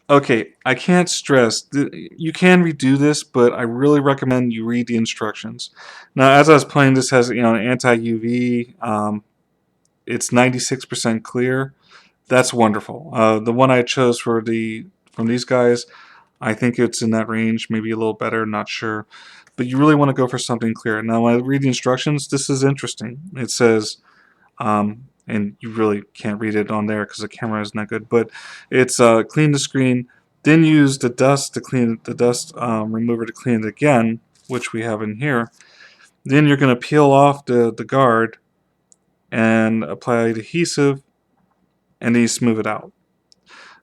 Okay, I can't stress, you can redo this, but I really recommend you read the instructions. Now, as I was playing, this has an anti-UV. It's 96% clear. That's wonderful. The one I chose from these guys, I think it's in that range, maybe a little better, not sure. But you really want to go for something clear. Now, when I read the instructions, this is interesting. It says, and you really can't read it on there because the camera is not good, but it's clean the screen, then use the dust to clean the dust remover to clean it again, which we have in here. Then you're going to peel off the guard and apply adhesive, and then you smooth it out.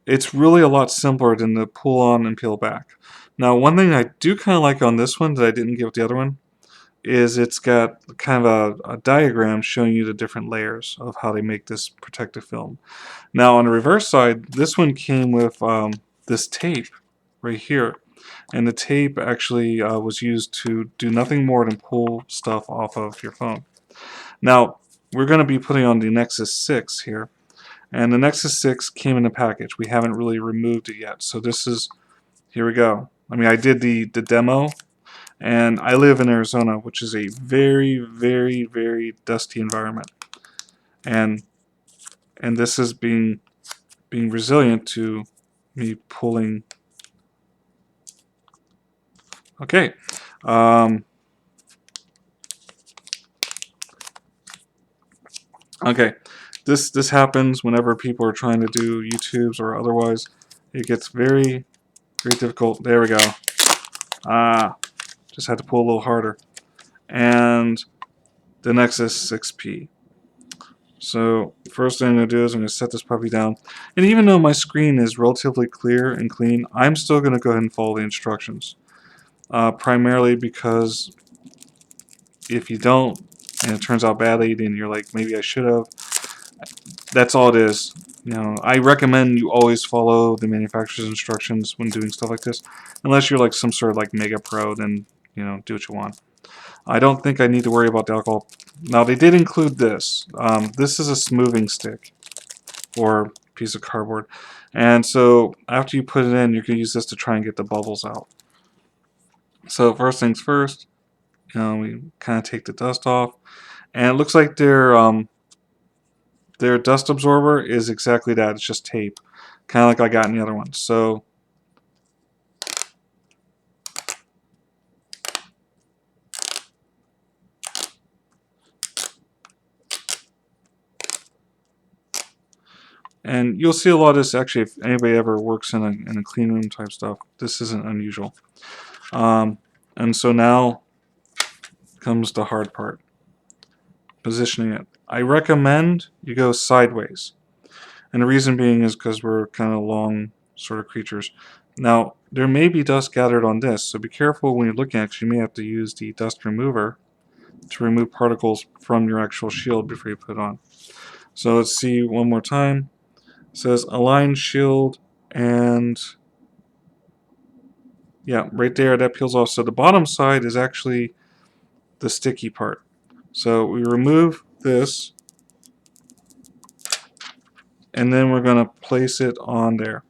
It's really a lot simpler than the pull on and peel back. Now, one thing I do kind of like on this one that I didn't get with the other one is it's got kind of a diagram showing you the different layers of how they make this protective film. Now, on the reverse side, this one came with this tape right here. And the tape actually was used to do nothing more than pull stuff off of your phone. Now, we're going to be putting on the Nexus 6 here. And the Nexus 6 came in a package. We haven't really removed it yet. So this is, here we go. I mean, I did the demo, and I live in Arizona, which is a very, very, very dusty environment. And this is being resilient to me pulling. Okay. Okay. This happens whenever people are trying to do YouTubes or otherwise. It gets very, very difficult. There we go. Just had to pull a little harder. And the Nexus 6P. So first thing I'm going to do is I'm going to set this puppy down. And even though my screen is relatively clear and clean, I'm still going to go ahead and follow the instructions. Primarily because if you don't, and it turns out badly, then you're like, maybe I should have. That's all it is. I recommend you always follow the manufacturer's instructions when doing stuff like this. Unless you're like some sort of like mega pro, then, do what you want. I don't think I need to worry about the alcohol. Now, they did include this. This is a smoothing stick or piece of cardboard. And so after you put it in, you can use this to try and get the bubbles out. So first things first, we kind of take the dust off. And it looks like their dust absorber is exactly that. It's just tape, kind of like I got in the other one. So and you'll see a lot of this actually if anybody ever works in a clean room type stuff. This isn't unusual. And so now comes the hard part, positioning it. I recommend you go sideways. And the reason being is because we're kind of long sort of creatures. Now, there may be dust gathered on this, so be careful when you're looking at it. You may have to use the dust remover to remove particles from your actual shield before you put it on. So let's see one more time. It says align shield, and yeah, right there, that peels off. So the bottom side is actually the sticky part. So we remove this, and then we're going to place it on there,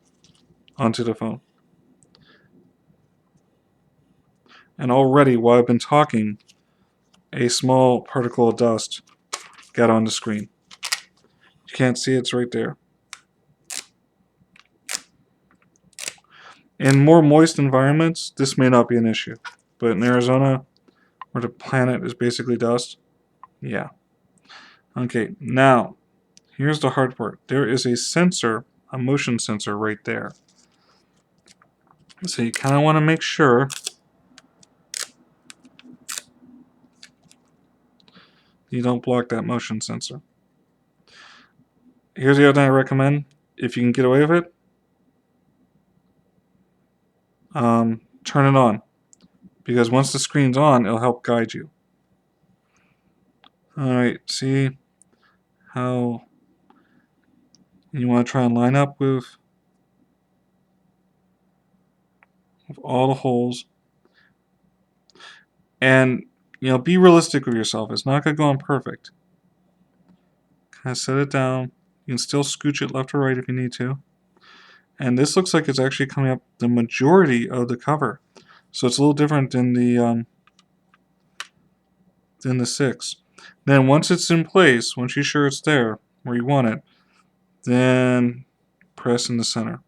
onto the phone. And already, while I've been talking, a small particle of dust got on the screen. You can't see it's right there. In more moist environments, this may not be an issue. But in Arizona, where the planet is basically dust, yeah. Okay, now, here's the hard part. There is a sensor, a motion sensor right there. So you kind of want to make sure you don't block that motion sensor. Here's the other thing I recommend. If you can get away with it, turn it on. Because once the screen's on, it'll help guide you. Alright, see how you want to try and line up with all the holes. And, be realistic with yourself. It's not going to go on perfect. Kind of set it down. You can still scooch it left or right if you need to. And this looks like it's actually coming up the majority of the cover. So it's a little different than the 6. Then once it's in place, once you're sure it's there where you want it, then press in the center.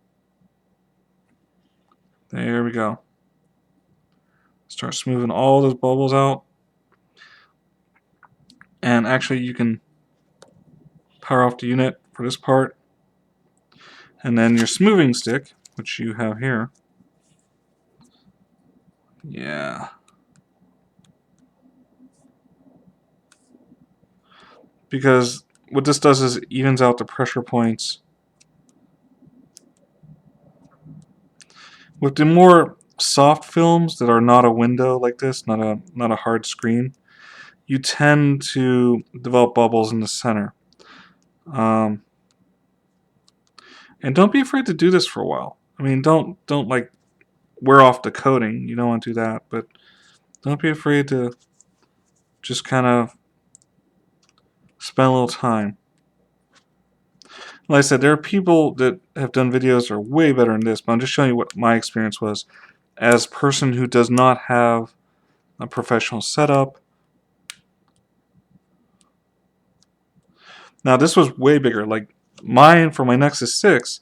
There we go. Start smoothing all those bubbles out. And actually you can power off the unit for this part. And then your smoothing stick, which you have here. Yeah. Because what this does is it evens out the pressure points. With the more soft films that are not a window like this, not a hard screen, you tend to develop bubbles in the center. And don't be afraid to do this for a while. I mean, don't like wear off the coating. You don't want to do that, but don't be afraid to just kind of spend a little time. Like I said, there are people that have done videos that are way better than this, but I'm just showing you what my experience was as a person who does not have a professional setup. Now this was way bigger. Like mine for my Nexus 6,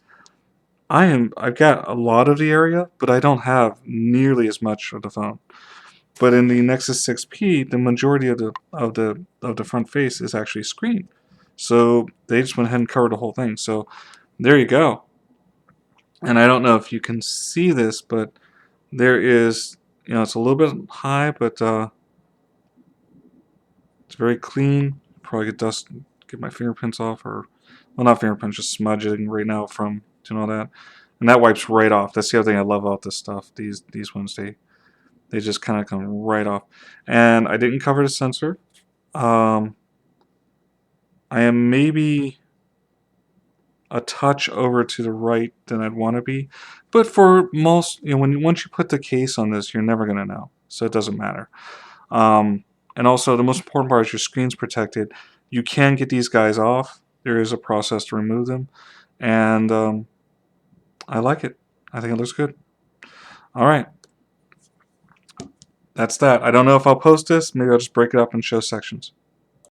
I've got a lot of the area, but I don't have nearly as much of the phone. But in the Nexus 6P, the majority of the front face is actually screen. So they just went ahead and covered the whole thing. So there you go. And I don't know if you can see this, but there is, it's a little bit high, but it's very clean. Probably get my fingerprints off, or well, not fingerprints, just smudging right now from doing all that. And that wipes right off. That's the other thing I love about this stuff. These ones, they just kind of come right off. And I didn't cover the sensor. I am maybe a touch over to the right than I'd want to be, but for most, once you put the case on this, you're never going to know, so it doesn't matter. And also, the most important part is your screen's protected. You can get these guys off. There is a process to remove them, and I like it. I think it looks good. All right. That's that. I don't know if I'll post this. Maybe I'll just break it up and show sections.